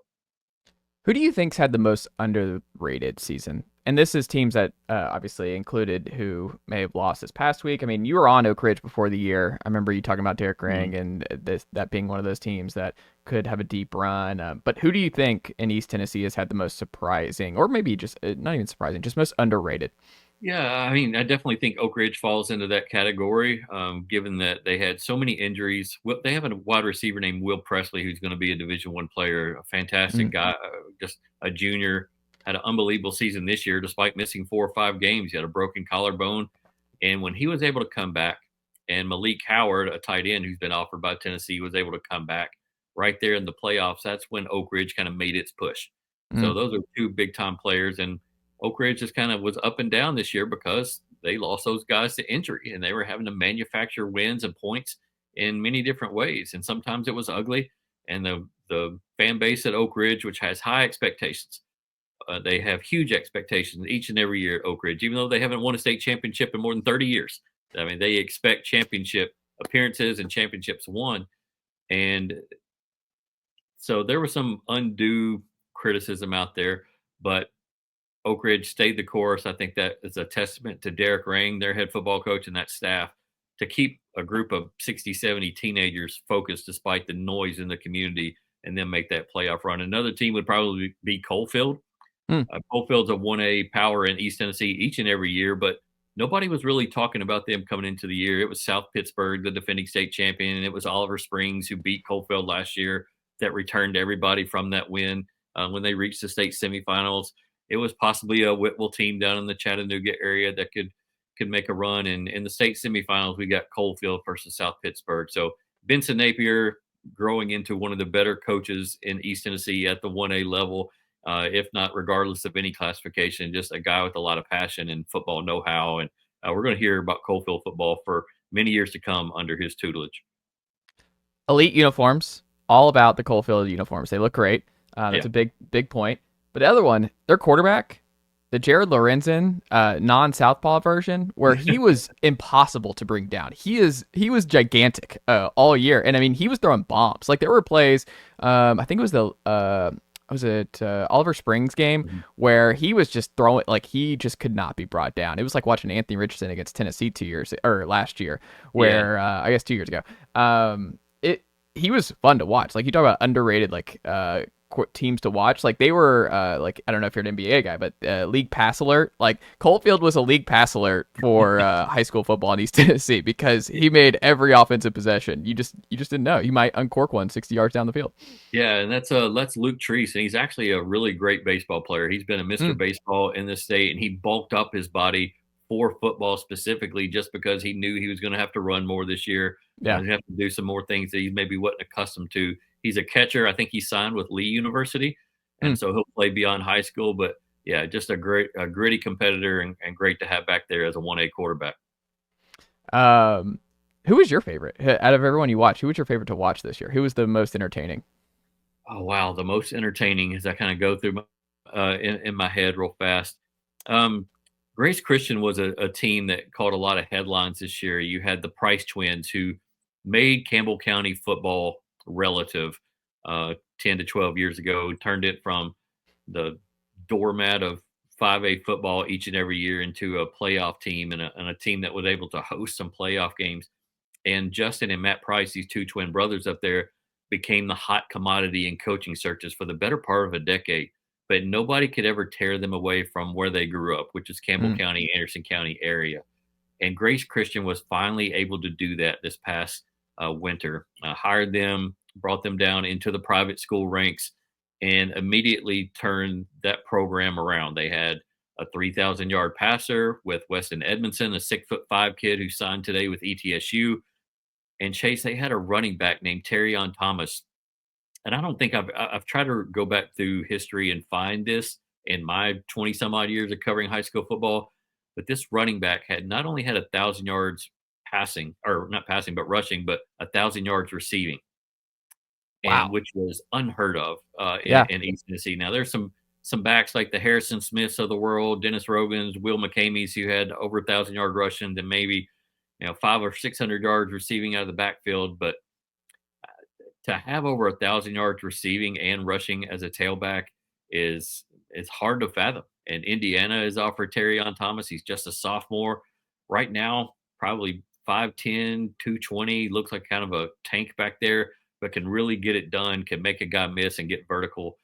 Who do you think's had the most underrated season? And this is teams that obviously included who may have lost this past week. I mean, you were on Oak Ridge before the year. I remember you talking about Derek Rang and that being one of those teams that could have a deep run. But who do you think in East Tennessee has had the most surprising, or maybe just not even surprising, just most underrated? Yeah, I mean, I definitely think Oak Ridge falls into that category, given that they had so many injuries. They have a wide receiver named Will Presley, who's going to be a Division I player, a fantastic guy, just a junior, had an unbelievable season this year despite missing 4 or 5 games. He had a broken collarbone. And when he was able to come back, and Malik Howard, a tight end who's been offered by Tennessee, was able to come back right there in the playoffs, that's when Oak Ridge kind of made its push. So those are 2 big-time players. And Oak Ridge just kind of was up and down this year because they lost those guys to injury, and they were having to manufacture wins and points in many different ways. And sometimes it was ugly. And the fan base at Oak Ridge, which has high expectations, they have huge expectations each and every year at Oak Ridge, even though they haven't won a state championship in more than 30 years. I mean, they expect championship appearances and championships won. And so there was some undue criticism out there, but Oak Ridge stayed the course. I think that is a testament to Derek Rang, their head football coach, and that staff, to keep a group of 60, 70 teenagers focused despite the noise in the community and then make that playoff run. Another team would probably be Coalfield. Coalfield's a 1A power in East Tennessee each and every year, but nobody was really talking about them coming into the year. It was South Pittsburgh, the defending state champion, and it was Oliver Springs, who beat Coalfield last year, that returned everybody from that win when they reached the state semifinals. It was possibly a Whitwell team down in the Chattanooga area that could make a run. And in the state semifinals, we got Coalfield versus South Pittsburgh. So Benson Napier growing into one of the better coaches in East Tennessee at the 1A level, if not regardless of any classification, just a guy with a lot of passion and football know-how. And we're going to hear about Coalfield football for many years to come under his tutelage. Elite uniforms, all about the Coalfield uniforms. They look great. That's a big point. But the other one, their quarterback, the Jared Lorenzen non-Southpaw version, where he was impossible to bring down. He was gigantic all year, and I mean he was throwing bombs. Like there were plays, I think it was Oliver Springs game where he was just throwing, like he just could not be brought down. It was like watching Anthony Richardson against Tennessee last year, where I guess 2 years ago. He was fun to watch. Like you talk about underrated, like teams to watch. Like they were like, I don't know if you're an NBA guy, but league pass alert. Like Coalfield was a league pass alert for high school football in East Tennessee because he made every offensive possession. You just didn't know. He might uncork one 60 yards down the field. Yeah, and that's Luke Treese, and he's actually a really great baseball player. He's been a Mr. Baseball in this state, and he bulked up his body for football specifically just because he knew he was going to have to run more this year. Yeah, he'd have to do some more things that he maybe wasn't accustomed to. He's a catcher. I think he signed with Lee University, and so he'll play beyond high school. But yeah, just a gritty competitor and great to have back there as a 1A quarterback. Who was your favorite out of everyone you watched? Who was your favorite to watch this year? Who was the most entertaining? Oh wow, the most entertaining as I kind of go through in my head real fast. Grace Christian was a team that caught a lot of headlines this year. You had the Price twins who made Campbell County football relative 10 to 12 years ago, turned it from the doormat of 5A football each and every year into a playoff team and a team that was able to host some playoff games. And Justin and Matt Price, these 2 twin brothers up there, became the hot commodity in coaching searches for the better part of a decade. But nobody could ever tear them away from where they grew up, which is Campbell County, Anderson County area. And Grace Christian was finally able to do that this past winter. Hired them, brought them down into the private school ranks, and immediately turned that program around. They had a 3,000-yard passer with Weston Edmondson, a 6'5" kid who signed today with ETSU. And Chase, they had a running back named Terrion Thomas. And I don't think I've tried to go back through history and find this, in my 20 some odd years of covering high school football. But this running back had not only had 1,000 yards passing, or not passing, but rushing, but 1,000 yards receiving. Wow. And which was unheard of Yeah. in East Tennessee. Now there's some backs like the Harrison Smiths of the world, Dennis Rogans, Will McCameys, who had over 1,000 yard rushing, and maybe 500 or 600 yards receiving out of the backfield. But to have over 1,000 yards receiving and rushing as a tailback is hard to fathom. And Indiana has offered Terrion Thomas. He's just a sophomore right now, probably 5'10", 220. Looks like kind of a tank back there, but can really get it done. Can make a guy miss and get vertical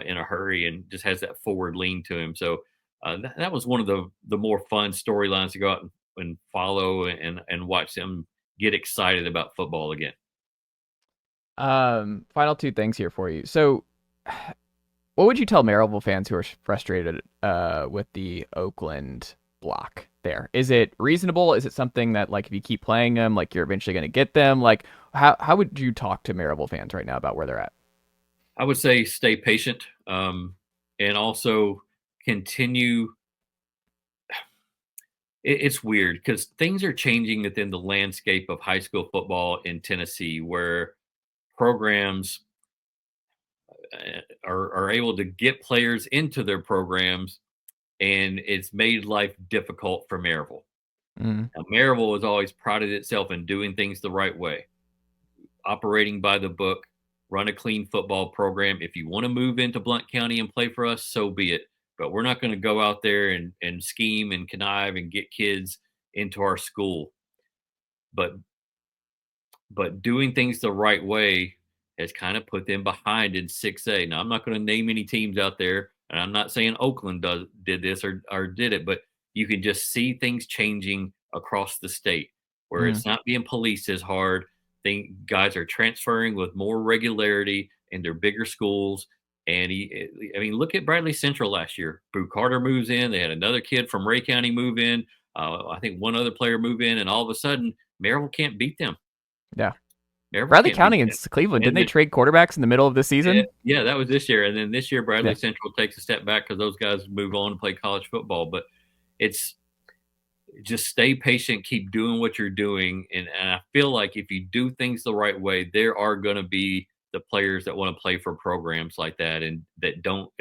in a hurry, and just has that forward lean to him. So that was one of the more fun storylines to go out and follow and watch them get excited about football again. Final two things here for you. So what would you tell Maryville fans who are frustrated with the Oakland block there? Is it reasonable? Is it something that, like, if you keep playing them, like, you're eventually going to get them? Like, how would you talk to Maryville fans right now about where they're at? I would say stay patient, and also continue. It's weird because things are changing within the landscape of high school football in Tennessee, where programs are able to get players into their programs, and it's made life difficult for Maryville. Mm-hmm. Now, Maryville has always prided itself in doing things the right way, operating by the book, run a clean football program. If you want to move into Blount County and play for us, so be it. But we're not going to go out there and scheme and connive and get kids into our school. But doing things the right way has kind of put them behind in 6A. Now, I'm not going to name any teams out there, and I'm not saying Oakland did this or did it, but you can just see things changing across the state where it's not being policed as hard. Guys are transferring with more regularity in their bigger schools. And look at Bradley Central last year. Boo Carter moves in. They had another kid from Ray County move in. I think one other player move in, and all of a sudden, Maryville can't beat them. Yeah. Maryville Bradley County and Cleveland, didn't they trade quarterbacks in the middle of the season? Yeah, that was this year. And then this year, Bradley Central takes a step back because those guys move on to play college football. But it's just stay patient, keep doing what you're doing. And I feel like if you do things the right way, there are going to be the players that want to play for programs like that, and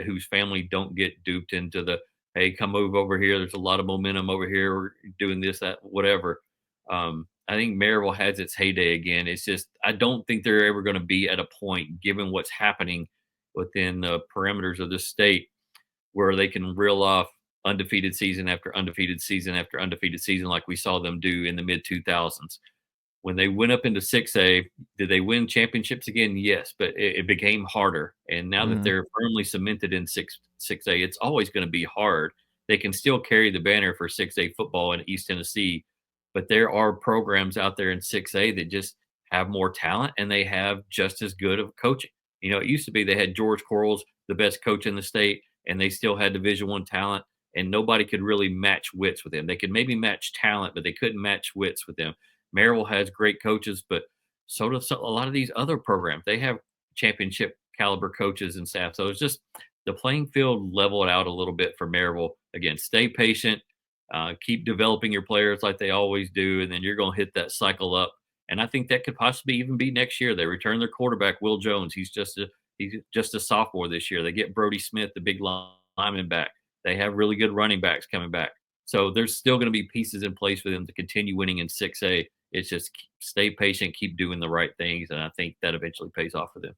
whose family don't get duped into the, hey, come move over here. There's a lot of momentum over here. We're doing this, that, whatever. I think Maryville has its heyday again. It's just, I don't think they're ever going to be at a point, given what's happening within the parameters of the state, where they can reel off undefeated season after undefeated season after undefeated season like we saw them do in the mid-2000s. When they went up into 6A, did they win championships again? Yes, but it became harder. And now that they're firmly cemented in 6A, it's always going to be hard. They can still carry the banner for 6A football in East Tennessee, but there are programs out there in 6A that just have more talent, and they have just as good of coaching. It used to be they had George Quarles, the best coach in the state, and they still had Division I talent, and nobody could really match wits with them. They could maybe match talent, but they couldn't match wits with them. Maryville has great coaches, but so do a lot of these other programs. They have championship caliber coaches and staff. So it's just the playing field leveled out a little bit for Maryville. Again, stay patient, keep developing your players like they always do, and then you're going to hit that cycle up. And I think that could possibly even be next year. They return their quarterback, Will Jones. He's just a sophomore this year. They get Brody Smith, the big lineman, back. They have really good running backs coming back. So there's still going to be pieces in place for them to continue winning in 6A. It's just stay patient, keep doing the right things, and I think that eventually pays off for them.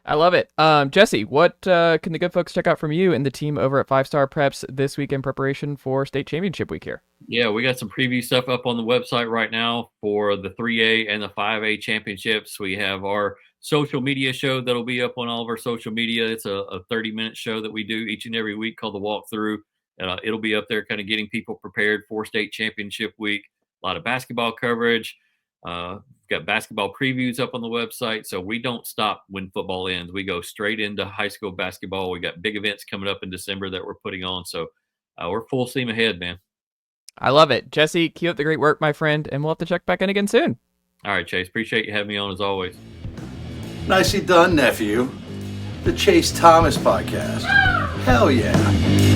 I love it. Jesse, what can the good folks check out from you and the team over at 5-Star Preps this week in preparation for state championship week here? Yeah, we got some preview stuff up on the website right now for the 3A and the 5A championships. We have our social media show that'll be up on all of our social media. It's a 30-minute show that we do each and every week called The Walkthrough. It'll be up there kind of getting people prepared for state championship week. A lot of basketball coverage. Got basketball previews up on the website. So we don't stop when football ends. We go straight into high school basketball. We got big events coming up in December that we're putting on. So we're full steam ahead, man. I love it. Jesse, keep up the great work, my friend, and we'll have to check back in again soon. All right, Chase. Appreciate you having me on as always. Nicely done, nephew. The Chase Thomas Podcast. Hell yeah.